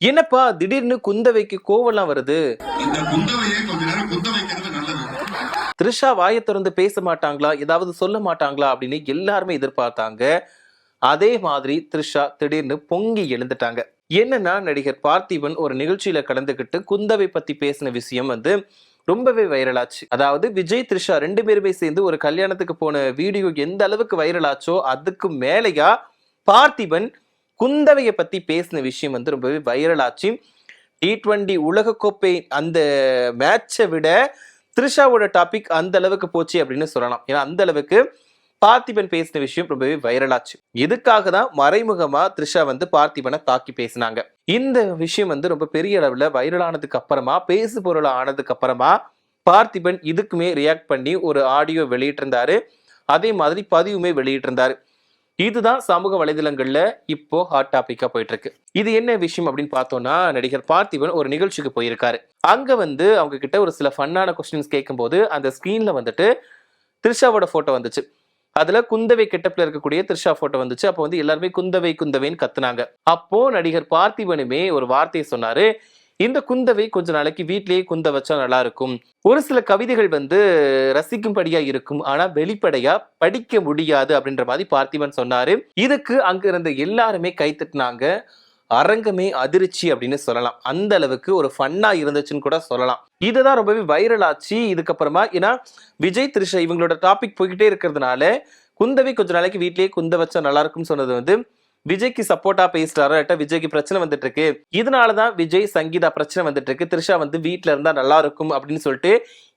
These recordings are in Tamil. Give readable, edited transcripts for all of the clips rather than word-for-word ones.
என்னப்பா திடீர்னு குந்தவைக்கு கோவம்லாம் வருது? இந்த குந்தவையை கொஞ்ச நேரம் குந்த வைக்கிறது நல்லது. த்ரிஷா வாயை திறந்து பேச மாட்டாங்களா, ஏதாவது சொல்ல மாட்டாங்களா அப்படின்னு எல்லாருமே எதிர்பார்த்தாங்க. அதே மாதிரி த்ரிஷா திடீர்னு பொங்கி எழுந்துட்டாங்க. என்னன்னா, நடிகர் பார்த்திபன் ஒரு நிகழ்ச்சியில கலந்துக்கிட்டு குந்தவை பத்தி பேசின விஷயம் வந்து ரொம்பவே வைரல் ஆச்சு. அதாவது விஜய் த்ரிஷா 2 பேருமே சேர்ந்து ஒரு கல்யாணத்துக்கு போன வீடியோ எந்த அளவுக்கு வைரல் ஆச்சோ அதுக்கு மேலயா பார்த்திபன் குந்தவையை பத்தி பேசின விஷயம் வந்து ரொம்பவே வைரல் ஆச்சு. T20 உலகக்கோப்பை அந்த மேட்சை விட த்ரிஷாவோட டாபிக் அந்த அளவுக்கு போச்சு அப்படின்னு சொல்லலாம். ஏன்னா அந்த அளவுக்கு பார்த்திபன் பேசின விஷயம் ரொம்பவே வைரலாச்சு. இதுக்காக தான் மறைமுகமா த்ரிஷா வந்து பார்த்திபனை தாக்கி பேசினாங்க. இந்த விஷயம் வந்து ரொம்ப பெரிய அளவுல வைரலானதுக்கு அப்புறமா, பேசு பொருள் ஆனதுக்கு அப்புறமா பார்த்திபன் இதுக்குமே ரியாக்ட் பண்ணி ஒரு ஆடியோ வெளியிட்டிருந்தாரு. அதே மாதிரி பதிவுமே வெளியிட்டிருந்தாரு. இதுதான் சமூக வலைதளங்கள்ல இப்போ ஹாட் டாபிக்கா போயிட்டு இருக்கு. இது என்ன விஷயம் அப்படின்னு பார்த்தோம்னா, நடிகர் பார்த்திபன் ஒரு நிகழ்ச்சிக்கு போயிருக்காரு. அங்க வந்து அவங்க கிட்ட ஒரு சில ஃபன்னான கொஸ்டின்ஸ் கேட்கும்போது அந்த ஸ்கிரீன்ல வந்துட்டு த்ரிஷாவோட போட்டோ வந்துச்சு. அதுல குந்தவை கெட்டப்ல இருக்கக்கூடிய த்ரிஷா போட்டோ வந்துச்சு. அப்போ வந்து எல்லாருமே குந்தவை குந்தவைன்னு கத்துனாங்க. அப்போ நடிகர் பார்த்திபனுமே ஒரு வார்த்தையை சொன்னாரு. இந்த குந்தவை கொஞ்ச நாளைக்கு வீட்டிலேயே குந்த வச்சா நல்லா இருக்கும். ஒரு சில கவிதைகள் வந்து ரசிக்கும்படியா இருக்கும், ஆனா வெளிப்படையா படிக்க முடியாது அப்படின்ற மாதிரி பார்த்திபன் சொன்னாரு. இதுக்கு அங்க இருந்த எல்லாருமே கைத்தட்டினாங்க. அரங்கமே அதிர்ச்சி அப்படின்னு சொல்லலாம். அந்த அளவுக்கு ஒரு ஃபன்னா இருந்துச்சுன்னு கூட சொல்லலாம். இதுதான் ரொம்பவே வைரல் ஆச்சு. இதுக்கப்புறமா ஏன்னா விஜய் த்ரிஷா இவங்களோட டாபிக் போய்கிட்டே இருக்கிறதுனால குந்தவை கொஞ்ச நாளைக்கு வீட்லயே குந்த வச்சா நல்லா இருக்கும்னு சொன்னது வந்து விஜய்க்கு சப்போர்ட்டா பேசுறாரு. விஜய்க்கு பிரச்சனை வந்துட்டு இருக்கு. இதனாலதான் விஜய் சங்கீதா பிரச்சனை வந்துட்டு இருக்கு. த்ரிஷா வந்து வீட்டுல இருந்தா நல்லா இருக்கும் அப்படின்னு சொல்லிட்டு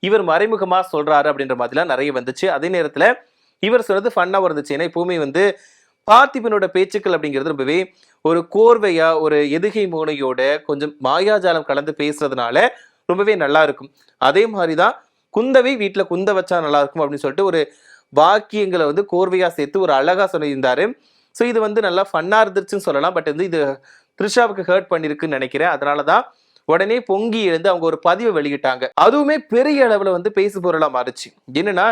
இவர் மறைமுகமா சொல்றாரு அப்படின்ற மாதிரிலாம் நிறைய வந்துச்சு. அதே நேரத்துல இவர் சொல்றது ஃபன்னா இருந்துச்சு. ஏன்னா எப்பவுமே வந்து பார்த்திபனோட பேச்சுக்கள் அப்படிங்கிறது ரொம்பவே ஒரு கோர்வையா, ஒரு எதுகை மோனையோட கொஞ்சம் மாயாஜாலம் கலந்து பேசுறதுனால ரொம்பவே நல்லா இருக்கும். அதே மாதிரிதான் குந்தவை வீட்டுல குந்த வச்சா நல்லா இருக்கும் அப்படின்னு சொல்லிட்டு ஒரு வாக்கியங்களை வந்து கோர்வையா சேர்த்து ஒரு அழகா சொல்லியிருந்தாரு. ஸோ இது வந்து நல்லா ஃபன்னா இருந்துச்சுன்னு சொல்லலாம். பட் வந்து இது த்ரிஷாவுக்கு ஹர்ட் பண்ணிருக்குன்னு நினைக்கிறேன். அதனாலதான் உடனே பொங்கி எழுந்து அவங்க ஒரு பதிவை வெளியிட்டாங்க. அதுவுமே பெரிய அளவுல வந்து பேசு பொருளா மாறுச்சு. என்னன்னா,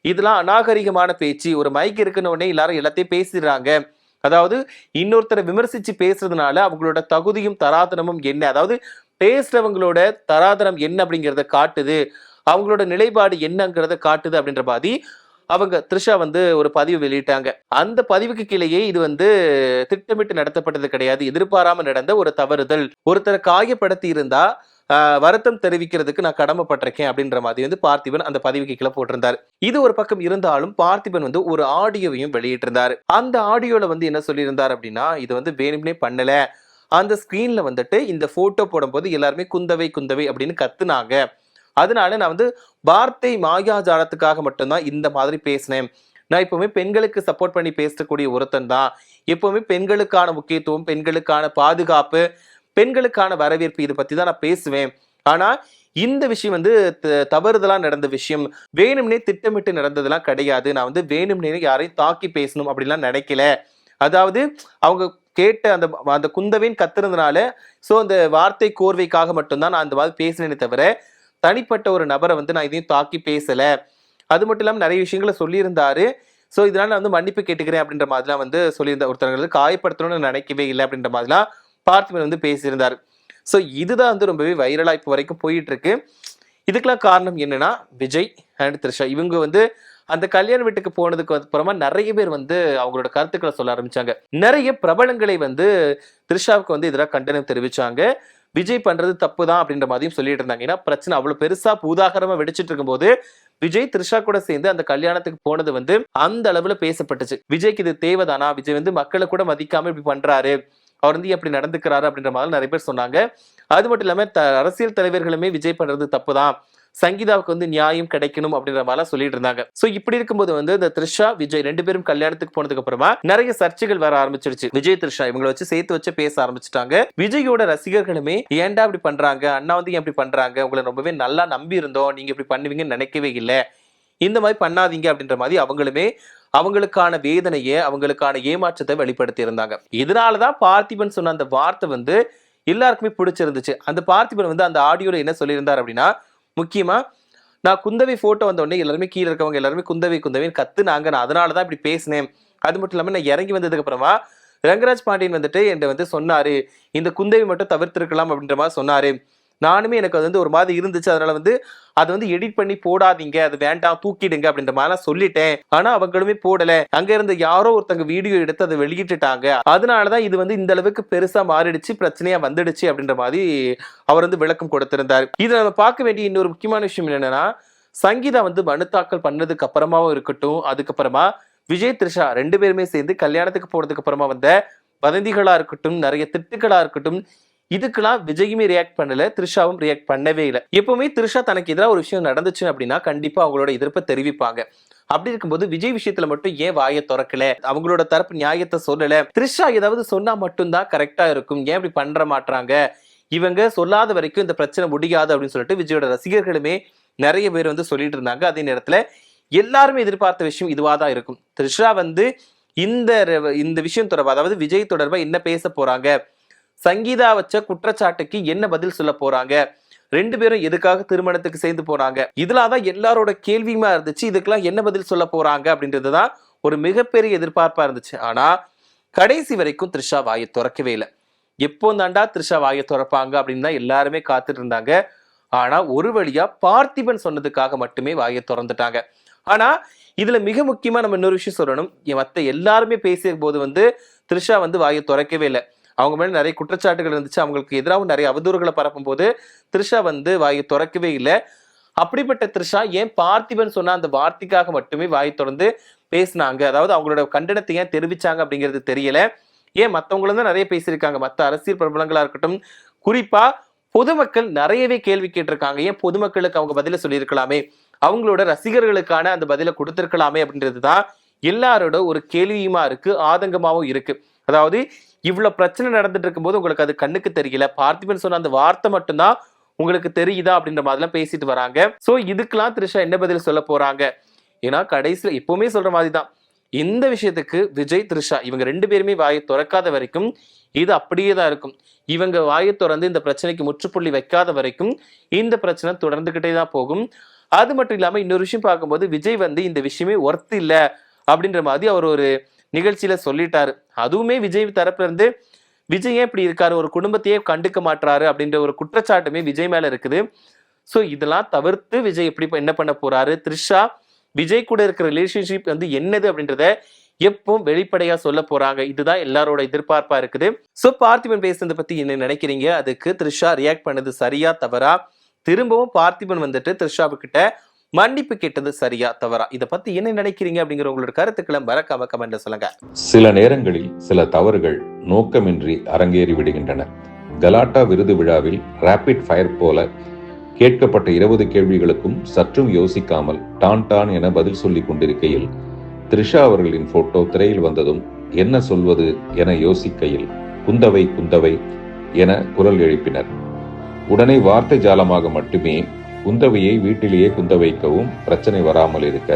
இதெல்லாம் அநாகரிகமான பேச்சு. ஒரு மைக் இருக்குன்னு உடனே எல்லாரும் எல்லாத்தையும் பேசிடுறாங்க. அதாவது இன்னொருத்தரை விமர்சிச்சு பேசுறதுனால அவங்களோட தகுதியும் தராதரமும் என்ன, அதாவது பேசுறவங்களோட தராதரம் என்ன அப்படிங்கிறத காட்டுது, அவங்களோட நிலைப்பாடு என்னங்கிறத காட்டுது அப்படின்ற மாதிரி அவங்க த்ரிஷா வந்து ஒரு பதிவு வெளியிட்டாங்க. அந்த பதிவுக்கு கீழேயே இது வந்து திட்டமிட்டு நடத்தப்பட்டது கிடையாது, எதிர்பாராம நடந்த ஒரு தவறுதல், ஒருத்தரை காயப்படுத்தி இருந்தா வருத்தம் தெரிவிக்கிறதுக்கு நான் கடமைப்பட்டிருக்கேன் அப்படின்ற மாதிரி வந்து பார்த்திபன் அந்த பதிவுக்கு கீழே போட்டிருந்தாரு. இது ஒரு பக்கம் இருந்தாலும் பார்த்திபன் வந்து ஒரு ஆடியோவையும் வெளியிட்டிருந்தாரு. அந்த ஆடியோல வந்து என்ன சொல்லியிருந்தார் அப்படின்னா, இது வந்து வேணும்னே பண்ணல, அந்த ஸ்கிரீன்ல வந்துட்டு இந்த போட்டோ போடும்போது எல்லாருமே குந்தவை குந்தவை அப்படின்னு கத்துனாங்க. அதனால நான் வந்து வார்த்தை மாயாஜாலத்துக்காக மட்டும்தான் இந்த மாதிரி பேசினேன். நான் எப்பவுமே பெண்களுக்கு சப்போர்ட் பண்ணி பேசக்கூடிய ஒருத்தன் தான். எப்பவுமே பெண்களுக்கான முக்கியத்துவம், பெண்களுக்கான பாதுகாப்பு, பெண்களுக்கான வரவேற்பு இதை பத்தி தான் நான் பேசுவேன். ஆனா இந்த விஷயம் வந்து தவறுதலா நடந்த விஷயம், வேணும்னே திட்டமிட்டு நடந்ததெல்லாம் கிடையாது. நான் வந்து வேணும்னே யாரையும் தாக்கி பேசணும் அப்படின்லாம் நினைக்கல. அதாவது அவங்க கேட்ட அந்த அந்த குந்தவின் கத்துறதுனால சோ அந்த வார்த்தை கோர்வைக்காக மட்டும்தான் நான் அந்த மாதிரி பேசினேனே தவிர தனிப்பட்ட ஒரு நபரை வந்து நான் இதையும் தாக்கி பேசல. அது மட்டும் இல்லாமல் நிறைய விஷயங்களை சொல்லியிருந்தாரு. ஸோ இதனால நான் வந்து மன்னிப்பு கேட்டுக்கிறேன் அப்படின்ற மாதிரிலாம் வந்து சொல்லியிருந்தார். ஒருத்தவங்களை காயப்படுத்தணும்னு நினைக்கவே இல்லை அப்படின்ற மாதிரிலாம் பார்த்திபன் வந்து பேசியிருந்தாரு. ஸோ இதுதான் வந்து ரொம்பவே வைரலா இப்போ வரைக்கும் போயிட்டு இருக்கு. இதுக்கெல்லாம் காரணம் என்னன்னா விஜய் அண்ட் த்ரிஷா. இவங்க வந்து அந்த கல்யாண வீட்டுக்கு போனதுக்கு அப்புறமா நிறைய பேர் வந்து அவங்களோட கருத்துக்களை சொல்ல ஆரம்பிச்சாங்க. நிறைய பிரபலங்களை வந்து த்ரிஷாவுக்கு வந்து எதிராக கண்டனம் தெரிவிச்சாங்க. விஜய் பண்றது தப்பு தான் அப்படின்ற மாதிரியும் சொல்லிட்டு இருந்தாங்க. ஏன்னா பிரச்சனை அவ்வளவு பெருசா பூதாகரமா வெடிச்சிட்டு இருக்கும்போது விஜய் த்ரிஷா கூட சேர்ந்து அந்த கல்யாணத்துக்கு போனது வந்து அந்த அளவுல பேசப்பட்டுச்சு. விஜய்க்கு இது தேவைதானா, விஜய் வந்து மக்களை கூட மதிக்காம இப்படி பண்றாரு, அவர் வந்து எப்படி நடந்துக்கிறாரு அப்படின்ற மாதிரி நிறைய பேர் சொன்னாங்க. அது மட்டும் இல்லாம அரசியல் தலைவர்களுமே விஜய் பண்றது தப்புதான், சங்கீதாவுக்கு வந்து நியாயம் கிடைக்கணும் அப்படின்ற மாதிரி சொல்லிட்டு இருந்தாங்க. சோ இப்படி இருக்கும்போது வந்து இந்த த்ரிஷா விஜய் 2 பேரும் கல்யாணத்துக்கு போனதுக்கு அப்புறமா நிறைய சர்ச்சைகள் வர ஆரம்பிச்சிருச்சு. விஜய் த்ரிஷா இவங்களை வச்சு சேர்த்து வச்சு பேச ஆரம்பிச்சுட்டாங்க. விஜயோட ரசிகர்களுமே ஏன்டா இப்படி பண்றாங்க, அண்ணா வந்து ஏன் இப்படி பண்றாங்க, உங்களை ரொம்பவே நல்லா நம்பி இருந்தோம், நீங்க இப்படி பண்ணுவீங்கன்னு நினைக்கவே இல்லை, இந்த மாதிரி பண்ணாதீங்க அப்படின்ற மாதிரி அவங்களுமே அவங்களுக்கான வேதனையை, அவங்களுக்கான ஏமாற்றத்தை வெளிப்படுத்தி இருந்தாங்க. இதனாலதான் பார்த்திபன் சொன்ன அந்த வார்த்தை வந்து எல்லாருக்குமே பிடிச்சிருந்துச்சு. அந்த பார்த்திபன் வந்து அந்த ஆடியோல என்ன சொல்லியிருந்தார் அப்படின்னா, முக்கியமா நான் குந்தவை போட்டோ வந்த உடனே எல்லாருமே கீழே இருக்கவங்க எல்லாருமே குந்தவை குந்தவைன்னு கத்துனாங்க, நான் அதனாலதான் இப்படி பேசினேன். அது மட்டும் இல்லாம நான் இறங்கி வந்ததுக்கு அப்புறமா ரங்கராஜ் பாண்டியன் வந்துட்டு என்கிட்ட வந்து சொன்னாரு, இந்த குந்தவை மட்டும் தவிர்த்திருக்கலாம் அப்படின்ற மாதிரி சொன்னாரு. நானுமே எனக்கு அது வந்து ஒரு மாதிரி இருந்துச்சு. அதனால வந்து அதை வந்து எடிட் பண்ணி போடாதீங்க, அது வேண்டாம், தூக்கிடுங்க அப்படின்ற மாதிரிலாம் சொல்லிட்டேன். ஆனா அவங்களுமே போடல. அங்க இருந்து யாரோ ஒருத்தங்க வீடியோ எடுத்து அதை வெளியிட்டுட்டாங்க. அதனாலதான் இது வந்து இந்த அளவுக்கு பெருசா மாறிடுச்சு, பிரச்சனையா வந்துடுச்சு அப்படின்ற மாதிரி அவர் வந்து விளக்கம் கொடுத்திருந்தார். இதுல நம்ம பார்க்க வேண்டிய இன்னொரு முக்கியமான விஷயம் என்னன்னா, சங்கீதா வந்து மனு தாக்கல் பண்ணதுக்கு அப்புறமாவும் இருக்கட்டும், அதுக்கப்புறமா விஜய் த்ரிஷா 2 பேருமே சேர்ந்து கல்யாணத்துக்கு போனதுக்கு அப்புறமா வந்த வதந்திகளா இருக்கட்டும், நிறைய திட்டுகளா இருக்கட்டும், இதுக்கெல்லாம் விஜயுமே ரியாக்ட் பண்ணல, த்ரிஷாவும் ரியாக்ட் பண்ணவே இல்லை. எப்பவுமே த்ரிஷா தனக்கு எதிராக ஒரு விஷயம் நடந்துச்சு அப்படின்னா கண்டிப்பா அவங்களோட எதிர்ப்பை தெரிவிப்பாங்க. அப்படி இருக்கும்போது விஜய் விஷயத்துல மட்டும் ஏன் வாயை திறக்கல, அவங்களோட தரப்பு நியாயத்தை சொல்லல, த்ரிஷா ஏதாவது சொன்னா மட்டும்தான் கரெக்டா இருக்கும், ஏன் இப்படி பண்ற மாட்டாங்க, இவங்க சொல்லாத வரைக்கும் இந்த பிரச்சனை முடியாது அப்படின்னு சொல்லிட்டு விஜயோட ரசிகர்களுமே நிறைய பேர் வந்து சொல்லிட்டு இருந்தாங்க. அதே நேரத்துல எல்லாருமே எதிர்பார்த்த விஷயம் இதுவா தான் இருக்கும். த்ரிஷா வந்து இந்த விஷயம் தொடர்பா, அதாவது விஜய் தொடர்பா என்ன பேச போறாங்க, சங்கீதா வச்ச குற்றச்சாட்டுக்கு என்ன பதில் சொல்ல போறாங்க, 2 பேரும் எதுக்காக திருமணத்துக்கு சேர்ந்து போறாங்க, இதெல்லாம் எல்லாரோட கேள்வியுமா இருந்துச்சு. இதுக்கெல்லாம் என்ன பதில் சொல்ல போறாங்க அப்படின்றதுதான் ஒரு மிகப்பெரிய எதிர்பார்ப்பா இருந்துச்சு. ஆனா கடைசி வரைக்கும் த்ரிஷா வாயை திறக்கவே இல்லை. எப்போ தாண்டா த்ரிஷா வாயை திறப்பாங்க அப்படின்னு தான் எல்லாருமே காத்துட்டு இருந்தாங்க. ஆனா ஒரு வழியா பார்த்திபன் சொன்னதுக்காக மட்டுமே வாயை திறந்துட்டாங்க. ஆனா இதுல மிக முக்கியமா நம்ம இன்னொரு விஷயம் சொல்லணும். மத்த எல்லாருமே பேசிய போது வந்து த்ரிஷா வந்து வாயை திறக்கவே இல்லை. அவங்க மேல நிறைய குற்றச்சாட்டுகள் இருந்துச்சு, அவங்களுக்கு எதிராகவும் நிறைய அவதூறுகளை பரப்பும் போது த்ரிஷா வந்து வாயை திறக்கவே இல்லை. அப்படிப்பட்ட த்ரிஷா ஏன் பார்த்திபன் சொன்ன அந்த வார்த்தைக்காக மட்டுமே வாயை திறந்து பேசினாங்க, அதாவது அவங்களோட கண்டனத்தை ஏன் தெரிவிச்சாங்க அப்படிங்கிறது தெரியல. ஏன் மற்றவங்களும் தான் நிறைய பேசியிருக்காங்க, மற்ற அரசியல் பிரபலங்களா இருக்கட்டும், குறிப்பா பொதுமக்கள் நிறையவே கேள்வி கேட்டிருக்காங்க. ஏன் பொதுமக்களுக்கு அவங்க பதில சொல்லியிருக்கலாமே, அவங்களோட ரசிகர்களுக்கான அந்த பதில கொடுத்திருக்கலாமே அப்படின்றதுதான் எல்லாரோட ஒரு கேள்வியுமா இருக்கு, ஆதங்கமாவும் இருக்கு. அதாவது இவ்வளவு பிரச்சனை நடந்துட்டு இருக்கும்போது உங்களுக்கு அது கண்ணுக்கு தெரியல, பார்த்திபன் சொன்ன அந்த வார்த்தை மட்டும்தான் உங்களுக்கு தெரியுதா அப்படின்ற மாதிரிலாம் பேசிட்டு வராங்க. சோ இதுக்கெல்லாம் த்ரிஷா என்ன பதில் சொல்ல போறாங்க? ஏன்னா கடைசியில எப்பவுமே சொல்ற மாதிரிதான், இந்த விஷயத்துக்கு விஜய் த்ரிஷா இவங்க 2 பேருமே வாயை திறக்காத வரைக்கும் இது அப்படியே தான் இருக்கும். இவங்க வாயை திறந்து இந்த பிரச்சனைக்கு முற்றுப்புள்ளி வைக்காத வரைக்கும் இந்த பிரச்சனை தொடர்ந்துகிட்டே தான் போகும். அது மட்டும் இல்லாம இன்னொரு விஷயம் பார்க்கும்போது விஜய் வந்து இந்த விஷயமே ஒர்த் இல்ல அப்படின்ற மாதிரி அவர் ஒரு நிகழ்ச்சியில சொல்லிட்டாரு. அதுவுமே விஜய் தரப்புல இருந்து விஜய் ஏன் இப்படி இருக்காரு, ஒரு குடும்பத்தையே கண்டுக்க மாட்டாரு அப்படின்ற ஒரு குற்றச்சாட்டுமே விஜய் மேல இருக்குது. சோ இதெல்லாம் தவிர்த்து விஜய் எப்படி என்ன பண்ண போறாரு, த்ரிஷா விஜய் கூட இருக்கிற ரிலேஷன்ஷிப் வந்து என்னது அப்படின்றத எப்போ வெளிப்படையா சொல்ல போறாங்க, இதுதான் எல்லாரோட எதிர்பார்ப்பா இருக்குது. சோ பார்த்திபன் பேசுறதை பத்தி என்ன நினைக்கிறீங்க? அதுக்கு த்ரிஷா ரியாக்ட் பண்ணது சரியா தவறா? திரும்பவும் பார்த்திபன் வந்துட்டு த்ரிஷாவு கிட்ட மன்னிப்பு கேட்டது சரியா தவறா? இதை பத்தி என்ன நினைக்கிறீங்க அப்படிங்கிற உங்களோட கருத்துக்களை மறக்காம கமெண்ட்ல சொல்லுங்க. சில நேரங்களில் சில தவறுகள் நோக்கமின்றி அரங்கேறி விடுகின்றன. கலாட்டா விருது விழாவில் ராபிட் ஃபயர் போல கேட்கப்பட்ட 20 கேள்விகளுக்கும் சற்றும் யோசிக்காமல் டான் என பதில் சொல்லிக் கொண்டிருக்கையில் த்ரிஷா அவர்களின் போட்டோ திரையில் வந்ததும் என்ன சொல்வது என யோசிக்கையில் குந்தவை குந்தவை என குரல் எழுப்பினர். உடனே வார்த்தை ஜாலமாக மட்டுமே குந்தவையை வீட்டிலேயே குந்த வைக்கவும் பிரச்சனை வராமல் இருக்க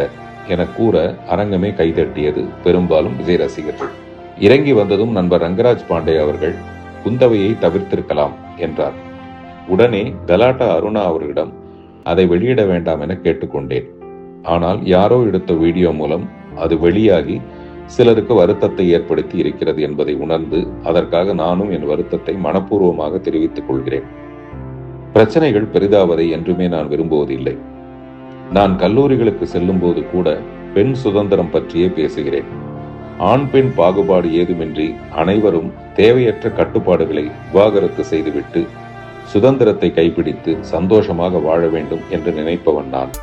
என கூற அரங்கமே கைதட்டியது, பெரும்பாலும் விஜய் ரசிகர்கள். இறங்கி வந்ததும் நண்பர் ரங்கராஜ் பாண்டே அவர்கள் குந்தவையை தவிர்த்திருக்கலாம் என்றார். உடனே கலாட்டா அருணா அவர்களிடம் அதை வெளியிட வேண்டாம் என கேட்டுக்கொண்டேன். ஆனால் யாரோ எடுத்த வீடியோ மூலம் அது வெளியாகி சிலருக்கு வருத்தத்தை ஏற்படுத்தி இருக்கிறது என்பதை உணர்ந்து அதற்காக நானும் என் வருத்தத்தை மனப்பூர்வமாக தெரிவித்துக் கொள்கிறேன். பிரச்சனைகள் பெரிதாவதை என்றுமே நான் விரும்புவதில்லை. நான் கல்லூரிகளுக்கு செல்லும் போது கூட பெண் சுதந்திரம் பற்றியே பேசுகிறேன். ஆண் பெண் பாகுபாடு ஏதுமின்றி அனைவரும் தேவையற்ற கட்டுப்பாடுகளை விவாகரத்து செய்துவிட்டு சுதந்திரத்தை கைப்பிடித்து சந்தோஷமாக வாழ வேண்டும் என்று நினைப்பவன் நான்.